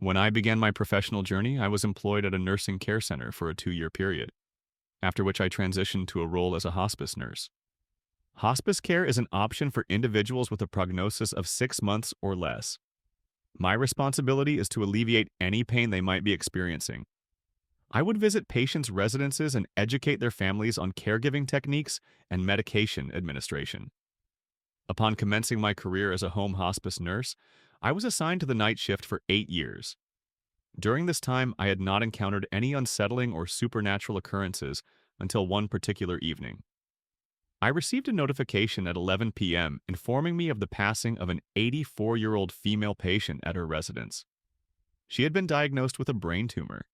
When I began my professional journey, I was employed at a nursing care center for a 2-year period, after which I transitioned to a role as a hospice nurse. Hospice care is an option for individuals with a prognosis of 6 months or less. My responsibility is to alleviate any pain they might be experiencing. I would visit patients' residences and educate their families on caregiving techniques and medication administration. Upon commencing my career as a home hospice nurse, I was assigned to the night shift for 8 years. During this time, I had not encountered any unsettling or supernatural occurrences until one particular evening. I received a notification at 11 p.m. informing me of the passing of an 84-year-old female patient at her residence. She had been diagnosed with a brain tumor.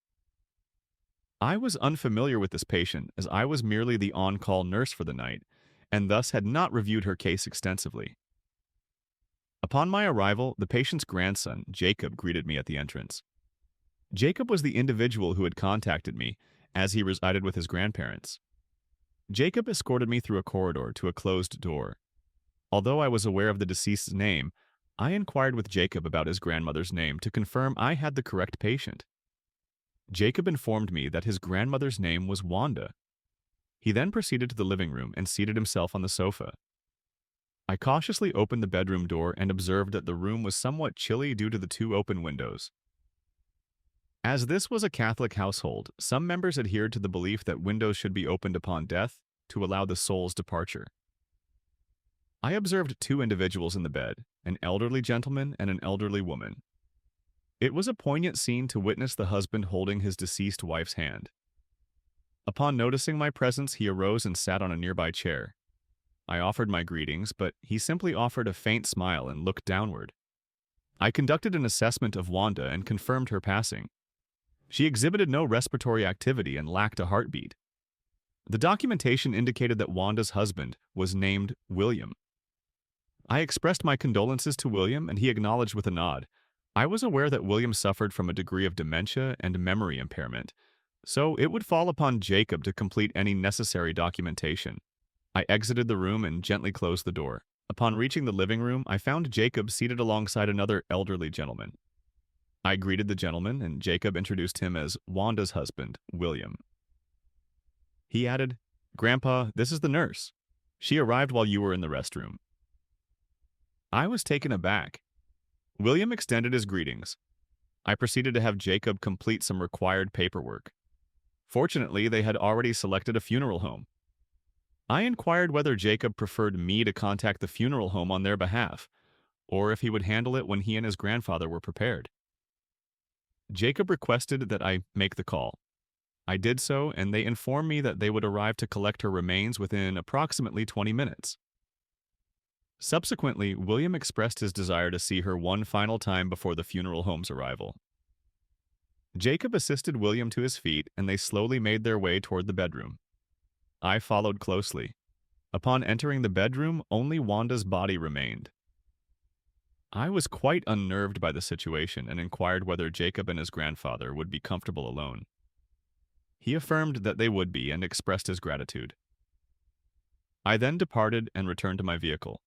I was unfamiliar with this patient as I was merely the on-call nurse for the night, and thus had not reviewed her case extensively. Upon my arrival, the patient's grandson, Jacob, greeted me at the entrance. Jacob was the individual who had contacted me, as he resided with his grandparents. Jacob escorted me through a corridor to a closed door. Although I was aware of the deceased's name, I inquired with Jacob about his grandmother's name to confirm I had the correct patient. Jacob informed me that his grandmother's name was Wanda. He then proceeded to the living room and seated himself on the sofa. I cautiously opened the bedroom door and observed that the room was somewhat chilly due to the 2 open windows. As this was a Catholic household, some members adhered to the belief that windows should be opened upon death to allow the soul's departure. I observed 2 individuals in the bed, an elderly gentleman and an elderly woman. It was a poignant scene to witness the husband holding his deceased wife's hand. Upon noticing my presence, he arose and sat on a nearby chair. I offered my greetings, but he simply offered a faint smile and looked downward. I conducted an assessment of Wanda and confirmed her passing. She exhibited no respiratory activity and lacked a heartbeat. The documentation indicated that Wanda's husband was named William. I expressed my condolences to William, and he acknowledged with a nod. I was aware that William suffered from a degree of dementia and memory impairment, so it would fall upon Jacob to complete any necessary documentation. I exited the room and gently closed the door. Upon reaching the living room, I found Jacob seated alongside another elderly gentleman. I greeted the gentleman, and Jacob introduced him as Wanda's husband, William. He added, "Grandpa, this is the nurse. She arrived while you were in the restroom." I was taken aback. William extended his greetings. I proceeded to have Jacob complete some required paperwork. Fortunately, they had already selected a funeral home. I inquired whether Jacob preferred me to contact the funeral home on their behalf, or if he would handle it when he and his grandfather were prepared. Jacob requested that I make the call. I did so, and they informed me that they would arrive to collect her remains within approximately 20 minutes. Subsequently, William expressed his desire to see her one final time before the funeral home's arrival. Jacob assisted William to his feet, and they slowly made their way toward the bedroom. I followed closely. Upon entering the bedroom, only Wanda's body remained. I was quite unnerved by the situation and inquired whether Jacob and his grandfather would be comfortable alone. He affirmed that they would be and expressed his gratitude. I then departed and returned to my vehicle.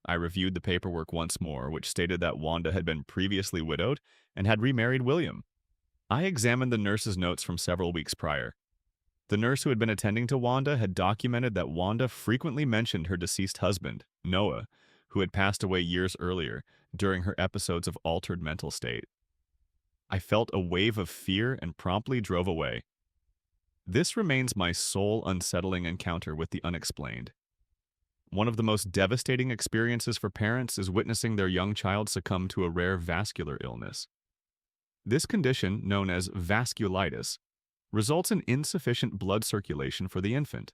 I reviewed the paperwork once more, which stated that Wanda had been previously widowed and had remarried William. I examined the nurse's notes from several weeks prior. The nurse who had been attending to Wanda had documented that Wanda frequently mentioned her deceased husband, Noah, who had passed away years earlier during her episodes of altered mental state. I felt a wave of fear and promptly drove away. This remains my sole unsettling encounter with the unexplained. One of the most devastating experiences for parents is witnessing their young child succumb to a rare vascular illness. This condition, known as vasculitis, results in insufficient blood circulation for the infant.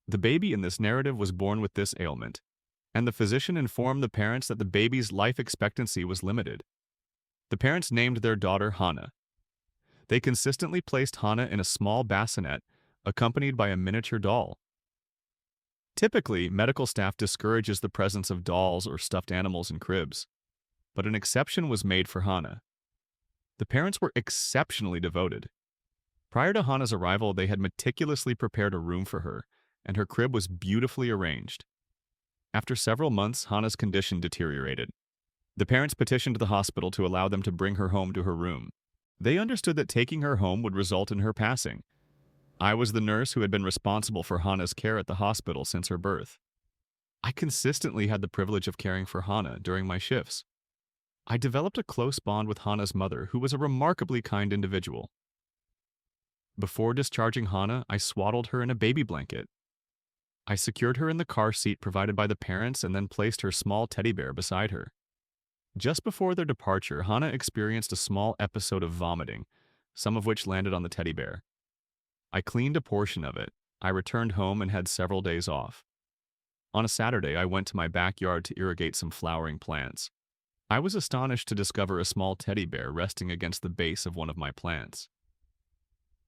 The baby in this narrative was born with this ailment, and the physician informed the parents that the baby's life expectancy was limited. The parents named their daughter Hannah. They consistently placed Hannah in a small bassinet, accompanied by a miniature doll. Typically, medical staff discourages the presence of dolls or stuffed animals in cribs, but an exception was made for Hannah. The parents were exceptionally devoted. Prior to Hannah's arrival, they had meticulously prepared a room for her, and her crib was beautifully arranged. After several months, Hannah's condition deteriorated. The parents petitioned the hospital to allow them to bring her home to her room. They understood that taking her home would result in her passing. I was the nurse who had been responsible for Hana's care at the hospital since her birth. I consistently had the privilege of caring for Hana during my shifts. I developed a close bond with Hana's mother, who was a remarkably kind individual. Before discharging Hana, I swaddled her in a baby blanket. I secured her in the car seat provided by the parents and then placed her small teddy bear beside her. Just before their departure, Hana experienced a small episode of vomiting, some of which landed on the teddy bear. I cleaned a portion of it. I returned home and had several days off. On a Saturday, I went to my backyard to irrigate some flowering plants. I was astonished to discover a small teddy bear resting against the base of one of my plants.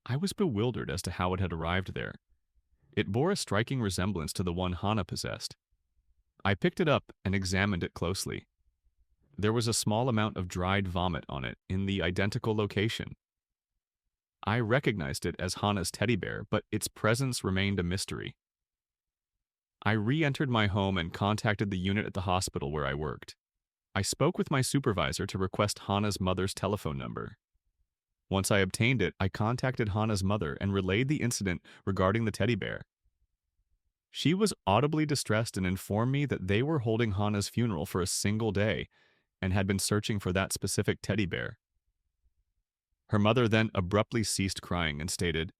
I was bewildered as to how it had arrived there. It bore a striking resemblance to the one Hana possessed. I picked it up and examined it closely. There was a small amount of dried vomit on it in the identical location. I recognized it as Hana's teddy bear, but its presence remained a mystery. I re-entered my home and contacted the unit at the hospital where I worked. I spoke with my supervisor to request Hana's mother's telephone number. Once I obtained it, I contacted Hana's mother and relayed the incident regarding the teddy bear. She was audibly distressed and informed me that they were holding Hana's funeral for a single day and had been searching for that specific teddy bear. Her mother then abruptly ceased crying and stated,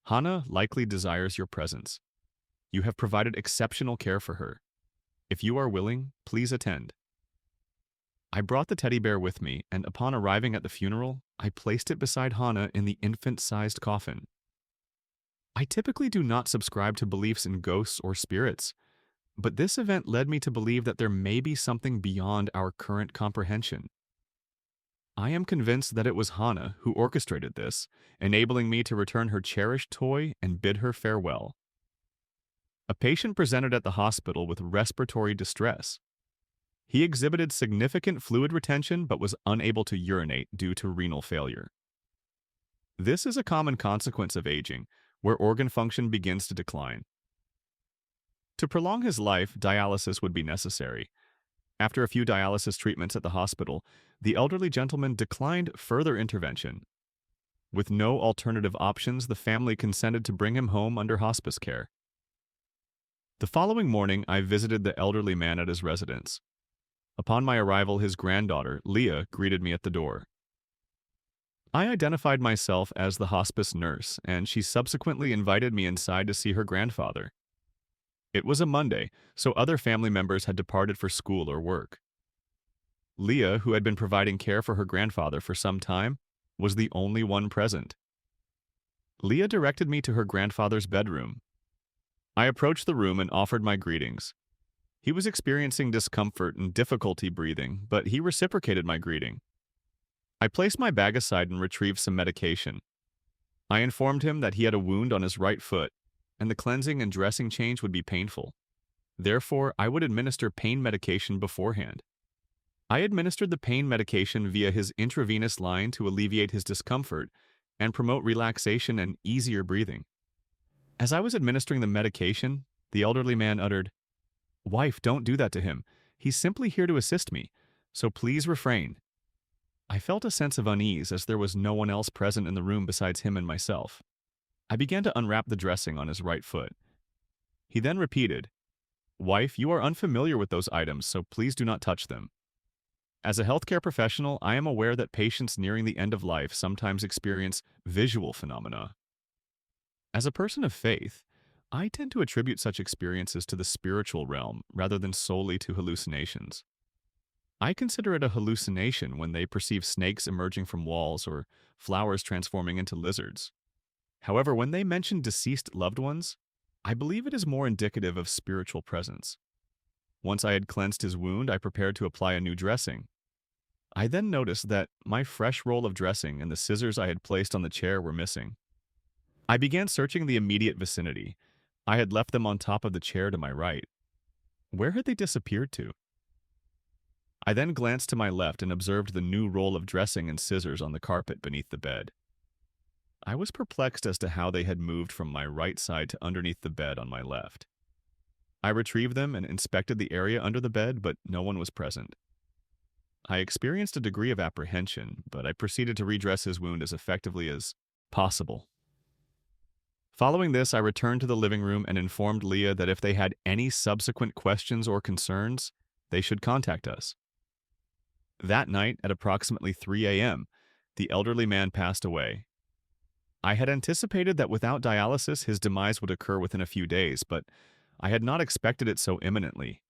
"Hana likely desires your presence. You have provided exceptional care for her. If you are willing, please attend." I brought the teddy bear with me, and upon arriving at the funeral, I placed it beside Hana in the infant-sized coffin. I typically do not subscribe to beliefs in ghosts or spirits, but this event led me to believe that there may be something beyond our current comprehension. I am convinced that it was Hana who orchestrated this, enabling me to return her cherished toy and bid her farewell. A patient presented at the hospital with respiratory distress. He exhibited significant fluid retention but was unable to urinate due to renal failure. This is a common consequence of aging, where organ function begins to decline. To prolong his life, dialysis would be necessary. After a few dialysis treatments at the hospital, the elderly gentleman declined further intervention. With no alternative options, the family consented to bring him home under hospice care. The following morning, I visited the elderly man at his residence. Upon my arrival, his granddaughter, Leah, greeted me at the door. I identified myself as the hospice nurse, and she subsequently invited me inside to see her grandfather. It was a Monday, so other family members had departed for school or work. Leah, who had been providing care for her grandfather for some time, was the only one present. Leah directed me to her grandfather's bedroom. I approached the room and offered my greetings. He was experiencing discomfort and difficulty breathing, but he reciprocated my greeting. I placed my bag aside and retrieved some medication. I informed him that he had a wound on his right foot, and the cleansing and dressing change would be painful. Therefore, I would administer pain medication beforehand. I administered the pain medication via his intravenous line to alleviate his discomfort and promote relaxation and easier breathing. As I was administering the medication, the elderly man uttered, "Wife, don't do that to him. He's simply here to assist me, so please refrain." I felt a sense of unease as there was no one else present in the room besides him and myself. I began to unwrap the dressing on his right foot. He then repeated, "Wife, you are unfamiliar with those items, so please do not touch them." As a healthcare professional, I am aware that patients nearing the end of life sometimes experience visual phenomena. As a person of faith, I tend to attribute such experiences to the spiritual realm rather than solely to hallucinations. I consider it a hallucination when they perceive snakes emerging from walls or flowers transforming into lizards. However, when they mention deceased loved ones, I believe it is more indicative of spiritual presence. Once I had cleansed his wound, I prepared to apply a new dressing. I then noticed that my fresh roll of dressing and the scissors I had placed on the chair were missing. I began searching the immediate vicinity. I had left them on top of the chair to my right. Where had they disappeared to? I then glanced to my left and observed the new roll of dressing and scissors on the carpet beneath the bed. I was perplexed as to how they had moved from my right side to underneath the bed on my left. I retrieved them and inspected the area under the bed, but no one was present. I experienced a degree of apprehension, but I proceeded to redress his wound as effectively as possible. Following this, I returned to the living room and informed Leah that if they had any subsequent questions or concerns, they should contact us. That night, at approximately 3 a.m., the elderly man passed away. I had anticipated that without dialysis, his demise would occur within a few days, but I had not expected it so imminently.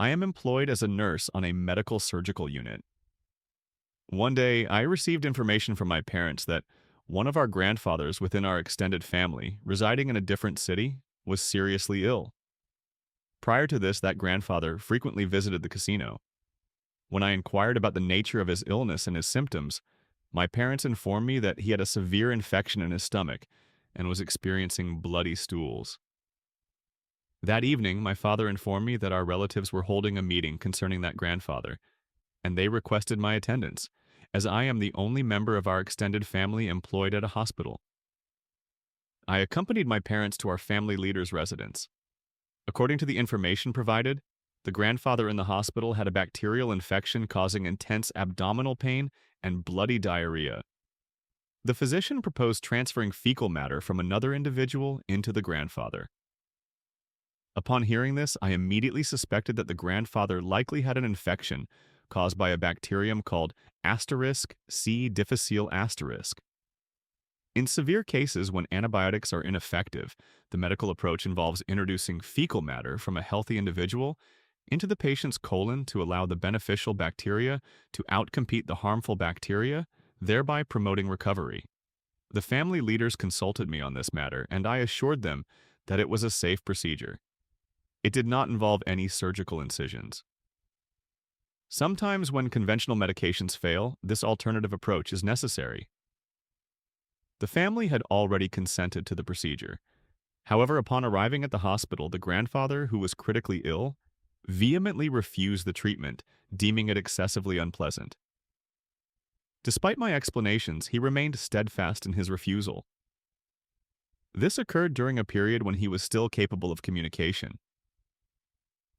I am employed as a nurse on a medical surgical unit. One day, I received information from my parents that one of our grandfathers within our extended family, residing in a different city, was seriously ill. Prior to this, that grandfather frequently visited the casino. When I inquired about the nature of his illness and his symptoms, my parents informed me that he had a severe infection in his stomach and was experiencing bloody stools. That evening, my father informed me that our relatives were holding a meeting concerning that grandfather, and they requested my attendance, as I am the only member of our extended family employed at a hospital. I accompanied my parents to our family leader's residence. According to the information provided, the grandfather in the hospital had a bacterial infection causing intense abdominal pain and bloody diarrhea. The physician proposed transferring fecal matter from another individual into the grandfather. Upon hearing this, I immediately suspected that the grandfather likely had an infection caused by a bacterium called Asterisk C. difficile asterisk. In severe cases when antibiotics are ineffective, the medical approach involves introducing fecal matter from a healthy individual into the patient's colon to allow the beneficial bacteria to outcompete the harmful bacteria, thereby promoting recovery. The family leaders consulted me on this matter, and I assured them that it was a safe procedure. It did not involve any surgical incisions. Sometimes when conventional medications fail, this alternative approach is necessary. The family had already consented to the procedure. However, upon arriving at the hospital, the grandfather, who was critically ill, vehemently refused the treatment, deeming it excessively unpleasant. Despite my explanations, he remained steadfast in his refusal. This occurred during a period when he was still capable of communication.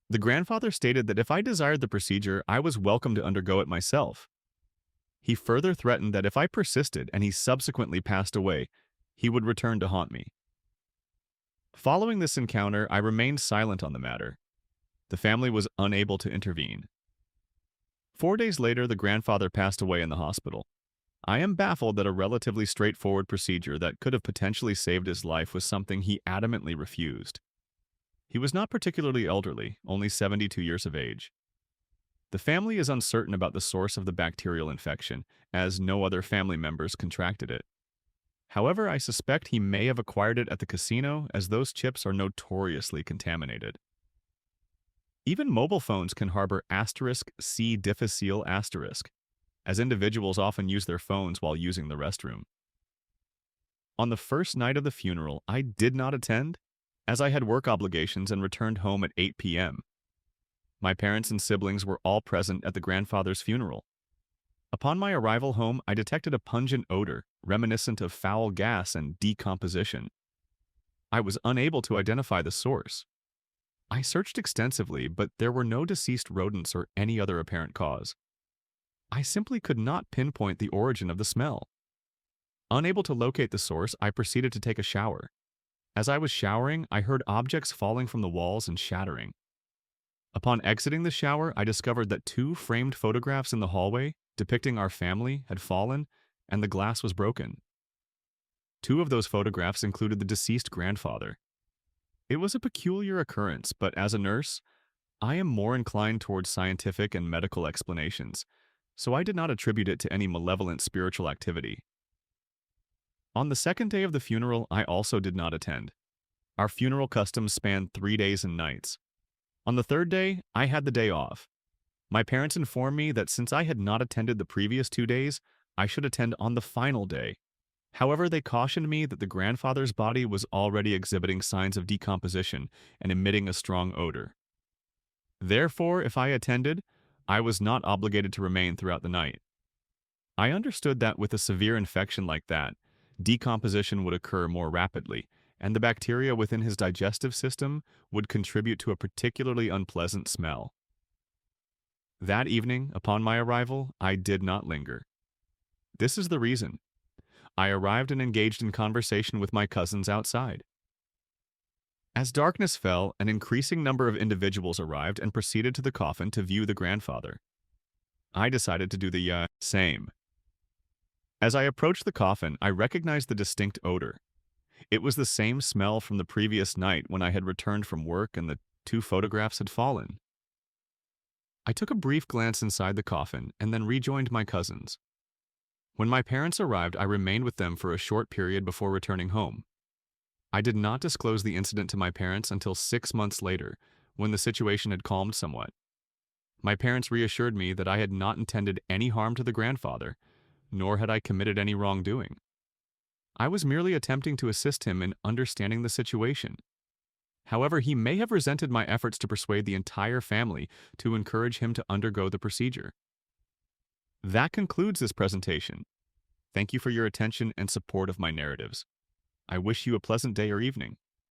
The grandfather stated that if I desired the procedure, I was welcome to undergo it myself. He further threatened that if I persisted and he subsequently passed away, he would return to haunt me. Following this encounter, I remained silent on the matter. The family was unable to intervene. 4 days later, the grandfather passed away in the hospital. I am baffled that a relatively straightforward procedure that could have potentially saved his life was something he adamantly refused. He was not particularly elderly, only 72 years of age. The family is uncertain about the source of the bacterial infection, as no other family members contracted it. However, I suspect he may have acquired it at the casino, as those chips are notoriously contaminated. Even mobile phones can harbor asterisk C. difficile asterisk, as individuals often use their phones while using the restroom. On the first night of the funeral, I did not attend, as I had work obligations and returned home at 8 p.m. My parents and siblings were all present at the grandfather's funeral. Upon my arrival home, I detected a pungent odor, reminiscent of foul gas and decomposition. I was unable to identify the source. I searched extensively, but there were no deceased rodents or any other apparent cause. I simply could not pinpoint the origin of the smell. Unable to locate the source, I proceeded to take a shower. As I was showering, I heard objects falling from the walls and shattering. Upon exiting the shower, I discovered that 2 framed photographs in the hallway depicting our family had fallen and the glass was broken. 2 of those photographs included the deceased grandfather. It was a peculiar occurrence, but as a nurse, I am more inclined towards scientific and medical explanations, so I did not attribute it to any malevolent spiritual activity. On the second day of the funeral, I also did not attend. Our funeral customs spanned 3 days and nights. On the third day, I had the day off. My parents informed me that since I had not attended the previous 2 days, I should attend on the final day. However, they cautioned me that the grandfather's body was already exhibiting signs of decomposition and emitting a strong odor. Therefore, if I attended, I was not obligated to remain throughout the night. I understood that with a severe infection like that, decomposition would occur more rapidly, and the bacteria within his digestive system would contribute to a particularly unpleasant smell. That evening, upon my arrival, I did not linger. This is the reason. I arrived and engaged in conversation with my cousins outside. As darkness fell, an increasing number of individuals arrived and proceeded to the coffin to view the grandfather. I decided to do the same. As I approached the coffin, I recognized the distinct odor. It was the same smell from the previous night when I had returned from work and the two photographs had fallen. I took a brief glance inside the coffin and then rejoined my cousins. When my parents arrived, I remained with them for a short period before returning home. I did not disclose the incident to my parents until 6 months later, when the situation had calmed somewhat. My parents reassured me that I had not intended any harm to the grandfather, nor had I committed any wrongdoing. I was merely attempting to assist him in understanding the situation. However, he may have resented my efforts to persuade the entire family to encourage him to undergo the procedure. That concludes this presentation. Thank you for your attention and support of my narratives. I wish you a pleasant day or evening.